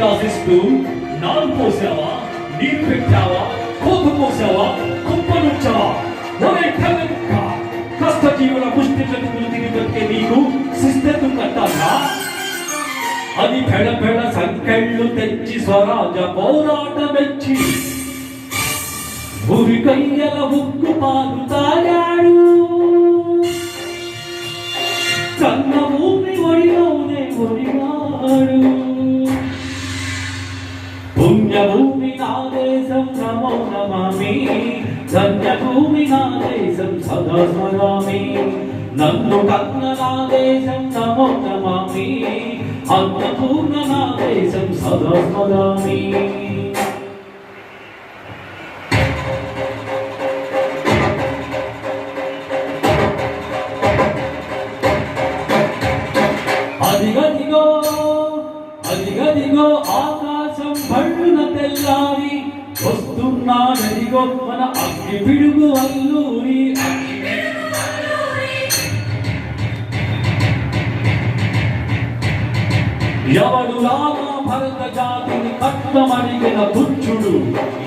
రాసిస్తూ నాలు పోసావా, నీరు పెట్టావా, కోత పోసావా, కుప్పనుంచావా? ఒరే కలెక్క, కష్టజీవుల ముష్టి జతుకులు తిరిగి బతికే నీకు శిస్తు కట్టాలా? అది పెడ పెడ సంకెళ్ళు తెచ్చి స్వరాజ పోరాటమెచ్చి ఉరికయ్యల ఉక్కు పాలు తాగాడు. కన్న భూమి ఒడిలోనే ఒడిగాడు. పుణ్యభూమి నా దేశం నమో నమామి, ధన్యభూమి నా దేశం సదా స్మరామి. నన్ను కన్న నా దేశం నమో నమామి, అన్నపూర్ణ నా దేశం సదా స్మరామి. అదిగదిగో అదిగదిగో ఆకాశం భళ్ళున తెల్లారి వస్తున్నాడదిగో మన అగ్ని పిడుగు అల్లూరి. ఎవడు రామ భరత జాతిని కట్టమడిగిన తుచ్చుడు,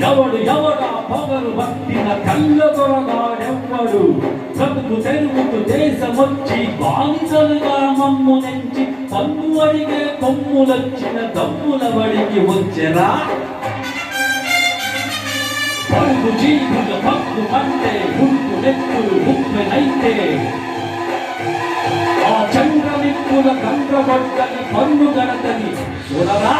ఎవడు ఎవడా పొగరు భక్తిన కళ్ళగొరగాడెవ్వడు. బ్రతుకు తెరుగుకు దేశమొచ్చి బానిసలుగా మమ్ము నెంచి పన్ను అడిగే కొమ్ములొచ్చిన దమ్ముల వడికి వచ్చెరా. పరుగు జీవుల భక్తు అంటే గుర్తు నెత్తులు ముప్పెనైతే ఆ చంద్రమిక్కుల గండ్రగొట్టని పన్ను గడతని చూడరా.